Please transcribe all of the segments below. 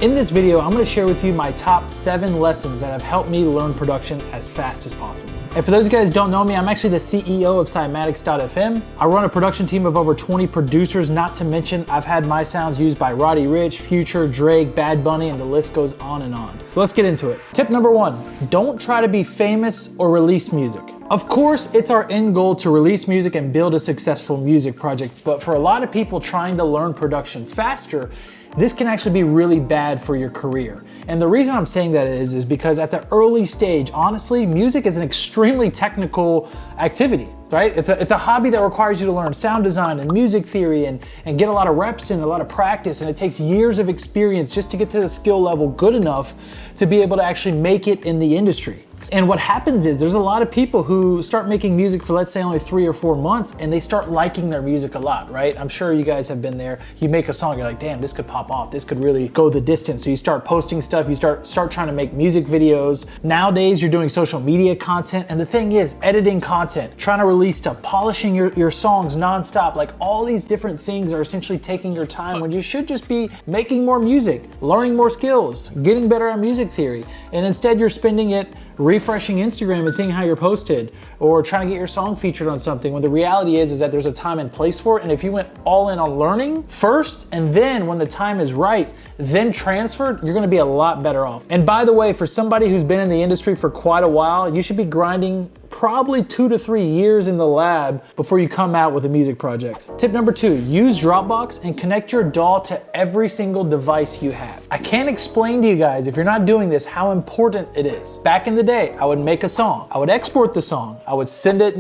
In this video, I'm gonna share with you my top 7 lessons that have helped me learn production as fast as possible. And for those of you guys who don't know me, I'm actually the CEO of Cymatics.fm. I run a production team of over 20 producers, not to mention I've had my sounds used by Roddy Ricch, Future, Drake, Bad Bunny, and the list goes on and on. So let's get into it. Tip number 1, don't try to be famous or release music. Of course, it's our end goal to release music and build a successful music project, but for a lot of people trying to learn production faster, this can actually be really bad for your career. And the reason I'm saying that is because at the early stage, honestly, music is an extremely technical activity, right? It's a hobby that requires you to learn sound design and music theory and get a lot of reps in, a lot of practice, and it takes years of experience just to get to the skill level good enough to be able to actually make it in the industry. And what happens is there's a lot of people who start making music for, let's say, only 3 or 4 months, and they start liking their music a lot, right? I'm sure you guys have been there. You make a song, you're like, damn, this could pop off. This could really go the distance. So you start posting stuff, you start trying to make music videos. Nowadays, you're doing social media content. And the thing is, editing content, trying to release stuff, polishing your songs nonstop. Like all these different things are essentially taking your time when you should just be making more music, learning more skills, getting better at music theory. And instead, you're spending it refreshing Instagram and seeing how you're posted, or trying to get your song featured on something, when the reality is that there's a time and place for it. And if you went all in on learning first, and then when the time is right, then transferred, you're gonna be a lot better off. And by the way, for somebody who's been in the industry for quite a while, you should be grinding probably 2 to 3 years in the lab before you come out with a music project. Tip number 2, use Dropbox and connect your DAW to every single device you have. I can't explain to you guys, if you're not doing this, how important it is. Back in the day, I would make a song, I would export the song, I would send it,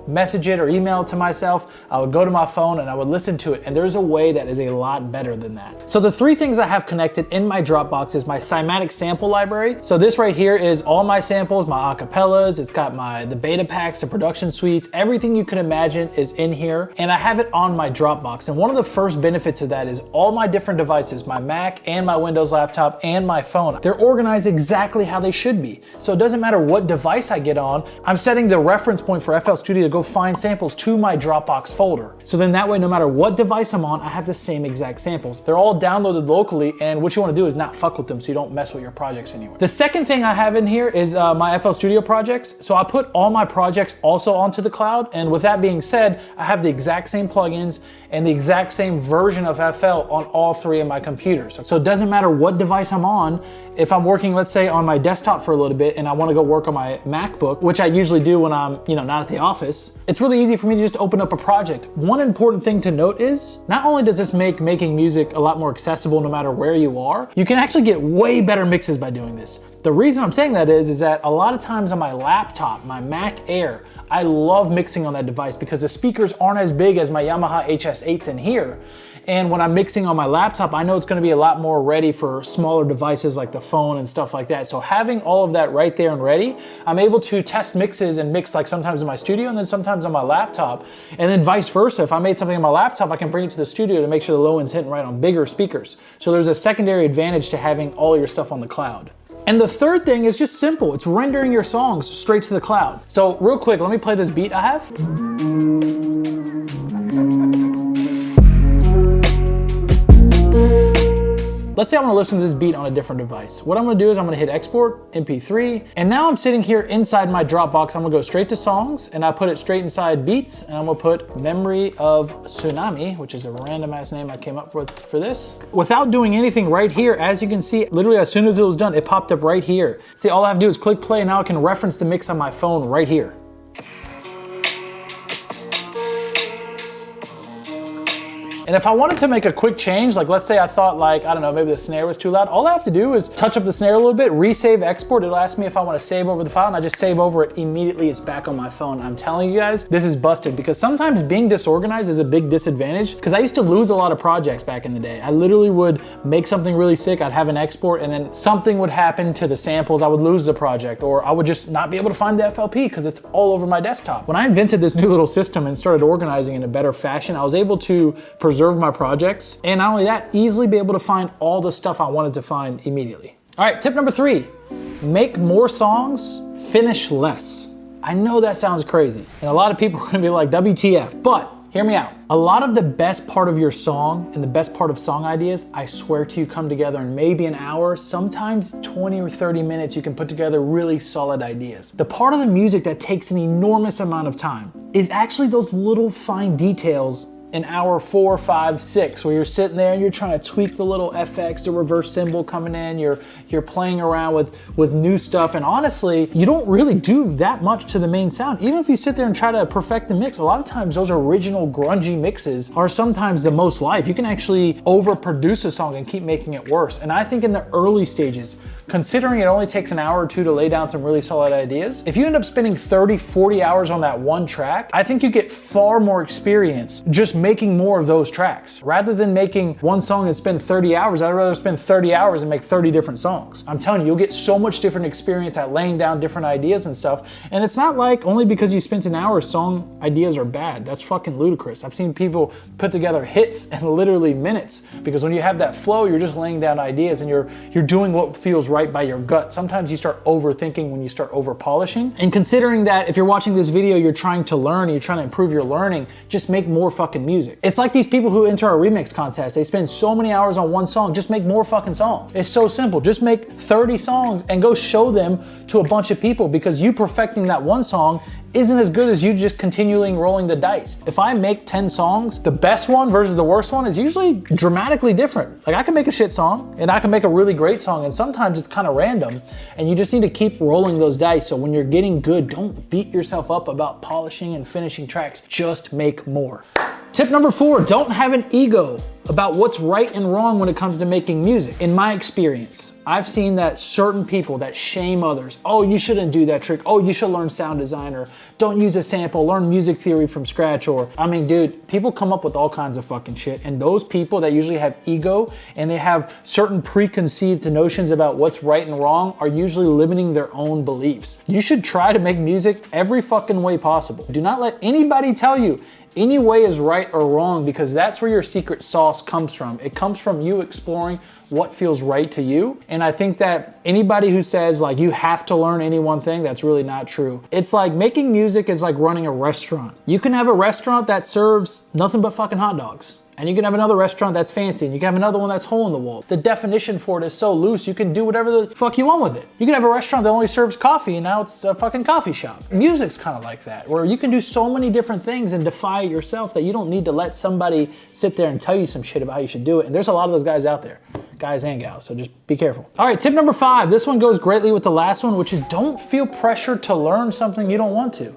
message it or email it to myself, I would go to my phone and I would listen to it, and there's a way that is a lot better than that. So the 3 things I have connected in my Dropbox is my Cymatics sample library. So this right here is all my samples, my acapellas, it's got the beta packs, the production suites, everything you can imagine is in here, and I have it on my Dropbox. And one of the first benefits of that is all my different devices, my Mac and my Windows laptop and my phone, they're organized exactly how they should be. So it doesn't matter what device I get on, I'm setting the reference point for FL Studio to go find samples to my Dropbox folder. So then that way, no matter what device I'm on, I have the same exact samples. They're all downloaded locally, and what you want to do is not fuck with them so you don't mess with your projects anyway. The second thing I have in here is my FL Studio projects. So I put all my projects also onto the cloud, and with that being said, I have the exact same plugins and the exact same version of FL on all 3 of my computers. So it doesn't matter what device I'm on. If I'm working, let's say, on my desktop for a little bit and I want to go work on my MacBook, which I usually do when I'm not at the office, it's really easy for me to just open up a project. One important thing to note is, not only does this make making music a lot more accessible no matter where you are, you can actually get way better mixes by doing this. The reason I'm saying that is that a lot of times on my laptop, my Mac Air, I love mixing on that device because the speakers aren't as big as my Yamaha HS8s in here. And when I'm mixing on my laptop, I know it's gonna be a lot more ready for smaller devices like the phone and stuff like that. So having all of that right there and ready, I'm able to test mixes and mix like sometimes in my studio and then sometimes on my laptop. And then vice versa, if I made something on my laptop, I can bring it to the studio to make sure the low end's hitting right on bigger speakers. So there's a secondary advantage to having all your stuff on the cloud. And the third thing is just simple. It's rendering your songs straight to the cloud. So real quick, let me play this beat I have. Let's say I want to listen to this beat on a different device. What I'm going to do is I'm going to hit export, MP3, and now I'm sitting here inside my Dropbox. I'm going to go straight to songs, and I put it straight inside beats, and I'm going to put Memory of Tsunami, which is a random ass name I came up with for this. Without doing anything right here, as you can see, literally as soon as it was done, it popped up right here. See, all I have to do is click play, and now I can reference the mix on my phone right here. And if I wanted to make a quick change, like let's say I thought maybe the snare was too loud, all I have to do is touch up the snare a little bit, resave export. It'll ask me if I want to save over the file, and I just save over it immediately. It's back on my phone. I'm telling you guys, this is busted, because sometimes being disorganized is a big disadvantage, because I used to lose a lot of projects back in the day. I literally would make something really sick, I'd have an export, and then something would happen to the samples, I would lose the project, or I would just not be able to find the FLP because it's all over my desktop. When I invented this new little system and started organizing in a better fashion, I was able to preserve my projects, and not only that, easily be able to find all the stuff I wanted to find immediately. All right, tip number 3, make more songs, finish less. I know that sounds crazy, and a lot of people are gonna be like, WTF, but Hear me out. A lot of the best part of your song and the best part of song ideas, I swear to you, come together in maybe an hour, sometimes 20 or 30 minutes, you can put together really solid ideas. The part of the music that takes an enormous amount of time is actually those little fine details in hour 4, 5, 6, where you're sitting there and you're trying to tweak the little FX, the reverse cymbal coming in, you're playing around with new stuff, and honestly, you don't really do that much to the main sound. Even if you sit there and try to perfect the mix, a lot of times those original grungy mixes are sometimes the most live. You can actually overproduce a song and keep making it worse. And I think in the early stages, considering it only takes an hour or two to lay down some really solid ideas, if you end up spending 30, 40 hours on that one track, I think you get far more experience just making more of those tracks. Rather than making one song and spend 30 hours, I'd rather spend 30 hours and make 30 different songs. I'm telling you, you'll get so much different experience at laying down different ideas and stuff. And it's not like only because you spent an hour, song ideas are bad. That's fucking ludicrous. I've seen people put together hits in literally minutes, because when you have that flow, you're just laying down ideas and you're doing what feels right by your gut. Sometimes you start overthinking when you start over polishing. And considering that if you're watching this video, you're trying to learn, you're trying to improve your learning, just make more fucking music. It's like these people who enter a remix contest. They spend so many hours on one song, just make more fucking songs. It's so simple. Just make 30 songs and go show them to a bunch of people, because you perfecting that one song isn't as good as you just continually rolling the dice. If I make 10 songs, the best one versus the worst one is usually dramatically different. Like, I can make a shit song and I can make a really great song, and sometimes it's kind of random, and you just need to keep rolling those dice. So when you're getting good, don't beat yourself up about polishing and finishing tracks. Just make more. Tip number 4, don't have an ego about what's right and wrong when it comes to making music. In my experience, I've seen that certain people that shame others. Oh, you shouldn't do that trick. Oh, you should learn sound design, or don't use a sample, learn music theory from scratch. Or, I mean, dude, people come up with all kinds of fucking shit. And those people that usually have ego and they have certain preconceived notions about what's right and wrong are usually limiting their own beliefs. You should try to make music every fucking way possible. Do not let anybody tell you any way is right or wrong, because that's where your secret sauce comes from. It comes from you exploring what feels right to you. And I think that anybody who says like you have to learn any one thing, that's really not true. It's like making music is like running a restaurant. You can have a restaurant that serves nothing but fucking hot dogs, and you can have another restaurant that's fancy, and you can have another one that's hole in the wall. The definition for it is so loose, you can do whatever the fuck you want with it. You can have a restaurant that only serves coffee, and now it's a fucking coffee shop. Music's kind of like that, where you can do so many different things and defy it yourself that you don't need to let somebody sit there and tell you some shit about how you should do it. And there's a lot of those guys out there, guys and gals, so just be careful. All right, tip number 5. This one goes greatly with the last one, which is don't feel pressure to learn something you don't want to.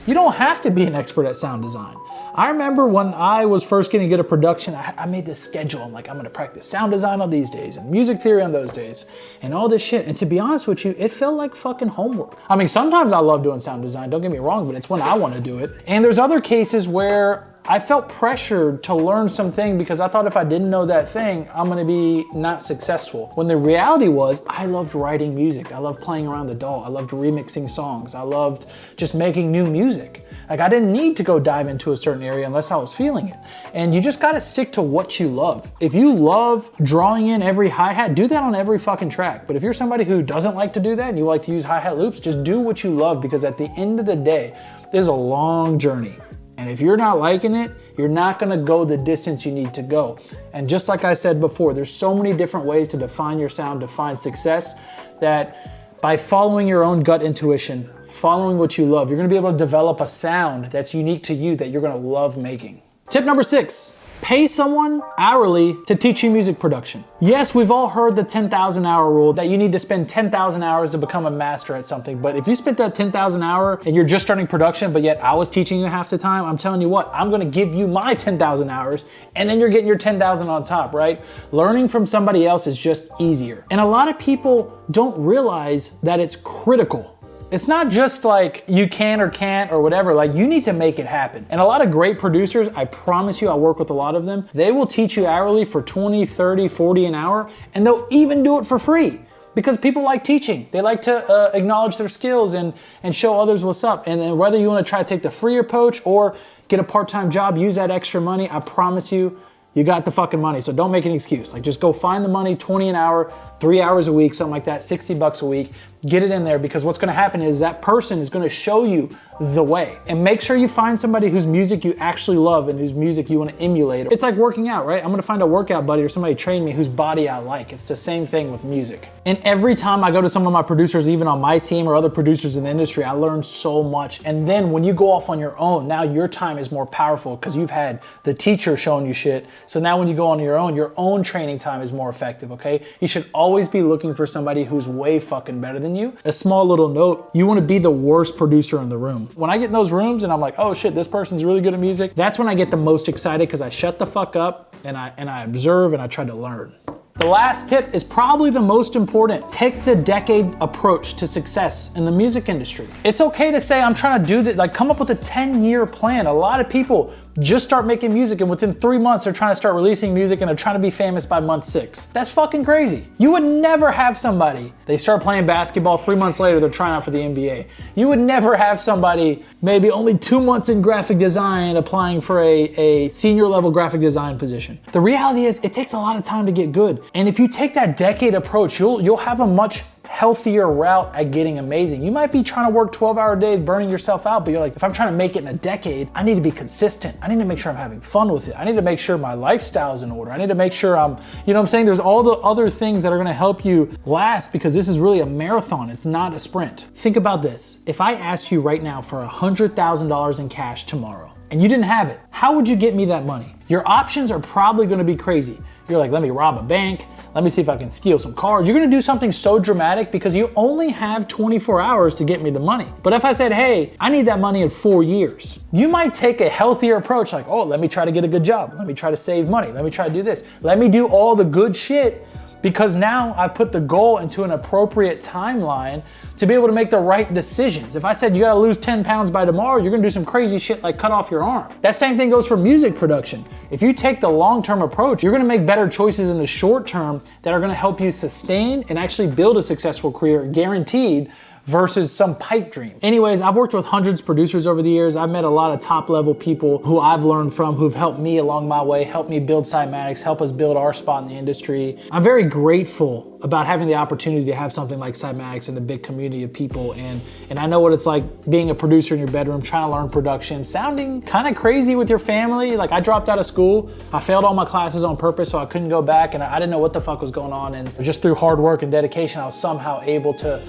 You don't have to be an expert at sound design. I remember when I was first getting good at production, I made this schedule. I'm like, I'm gonna practice sound design on these days and music theory on those days and all this shit. And to be honest with you, it felt like fucking homework. I mean, sometimes I love doing sound design, don't get me wrong, but it's when I wanna do it. And there's other cases where I felt pressured to learn something because I thought if I didn't know that thing, I'm gonna be not successful. When the reality was, I loved writing music. I loved playing around the DAW. I loved remixing songs. I loved just making new music. Like, I didn't need to go dive into a certain area unless I was feeling it. And you just gotta stick to what you love. If you love drawing in every hi-hat, do that on every fucking track. But if you're somebody who doesn't like to do that and you like to use hi-hat loops, just do what you love, because at the end of the day, there's a long journey. And if you're not liking it, you're not gonna go the distance you need to go. And just like I said before, there's so many different ways to define your sound, define success, that by following your own gut intuition, following what you love, you're gonna be able to develop a sound that's unique to you that you're gonna love making. Tip number 6, pay someone hourly to teach you music production. Yes, we've all heard the 10,000 hour rule, that you need to spend 10,000 hours to become a master at something. But if you spent that 10,000 hour and you're just starting production, but yet I was teaching you half the time, I'm telling you what, I'm gonna give you my 10,000 hours and then you're getting your 10,000 on top, right? Learning from somebody else is just easier. And a lot of people don't realize that it's critical. It's not just like you can or can't or whatever, like you need to make it happen. And a lot of great producers, I promise you, I work with a lot of them, they will teach you hourly for 20, 30, 40 an hour, and they'll even do it for free. Because people like teaching. They like to acknowledge their skills and show others what's up. And then whether you wanna try to take the free approach or get a part-time job, use that extra money, I promise you, you got the fucking money, so don't make an excuse. Like, just go find the money, 20 an hour, 3 hours a week, something like that, 60 bucks a week. get it in there, because what's gonna happen is that person is gonna show you the way. And make sure you find somebody whose music you actually love and whose music you wanna emulate. It's like working out, right? I'm gonna find a workout buddy or somebody train me whose body I like. It's the same thing with music. And every time I go to some of my producers, even on my team or other producers in the industry, I learn so much. And then when you go off on your own, now your time is more powerful because you've had the teacher showing you shit. So now when you go on your own training time is more effective, okay? You should always be looking for somebody who's way fucking better than you. A small little note, you wanna be the worst producer in the room. When I get in those rooms and I'm like, oh shit, this person's really good at music, that's when I get the most excited, because I shut the fuck up and I observe and I try to learn. The last tip is probably the most important. Take the decade approach to success in the music industry. It's okay to say, I'm trying to do that, like come up with a 10-year plan. A lot of people just start making music and within 3 months they're trying to start releasing music and they're trying to be famous by month 6. That's fucking crazy. You would never have somebody, they start playing basketball, 3 months later they're trying out for the NBA. You would never have somebody maybe only 2 months in graphic design applying for a senior level graphic design position. The reality is it takes a lot of time to get good. And if you take that decade approach, you'll have a much healthier route at getting amazing. You might be trying to work 12-hour days, burning yourself out, but you're like, if I'm trying to make it in a decade, I need to be consistent. I need to make sure I'm having fun with it. I need to make sure my lifestyle is in order. I need to make sure I'm, you know what I'm saying? There's all the other things that are gonna help you last, because this is really a marathon. It's not a sprint. Think about this. If I asked you right now for $100,000 in cash tomorrow, and you didn't have it, how would you get me that money? Your options are probably gonna be crazy. You're like, let me rob a bank. Let me see if I can steal some cars. You're gonna do something so dramatic because you only have 24 hours to get me the money. But if I said, hey, I need that money in 4 years, you might take a healthier approach, like, oh, let me try to get a good job. Let me try to save money. Let me try to do this. Let me do all the good shit, because now I put the goal into an appropriate timeline to be able to make the right decisions. If I said you gotta lose 10 pounds by tomorrow, you're gonna do some crazy shit like cut off your arm. That same thing goes for music production. If you take the long-term approach, you're gonna make better choices in the short term that are gonna help you sustain and actually build a successful career, guaranteed, versus some pipe dream. Anyways, I've worked with hundreds of producers over the years. I've met a lot of top level people who I've learned from, who've helped me along my way, helped me build Cymatics, help us build our spot in the industry. I'm very grateful about having the opportunity to have something like Cymatics and a big community of people. And I know what it's like being a producer in your bedroom, trying to learn production, sounding kind of crazy with your family. Like, I dropped out of school. I failed all my classes on purpose, so I couldn't go back, and I didn't know what the fuck was going on. And just through hard work and dedication, I was somehow able to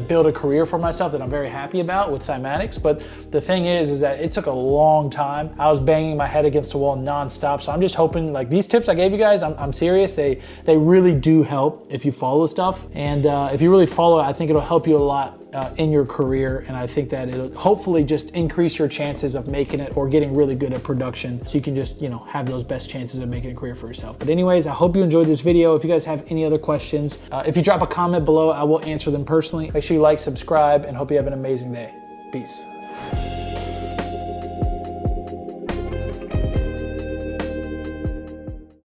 build a career for myself that I'm very happy about with Cymatics. But the thing is that it took a long time. I was banging my head against the wall nonstop. So I'm just hoping, like, these tips I gave you guys, I'm serious. They really do help if you follow stuff. And if you really follow it, I think it'll help you a lot in your career. And I think that it'll hopefully just increase your chances of making it or getting really good at production, so you can just, you know, have those best chances of making a career for yourself. But anyways, I hope you enjoyed this video. If you guys have any other questions, if you drop a comment below, I will answer them personally. Make sure you like, subscribe, and hope you have an amazing day. Peace.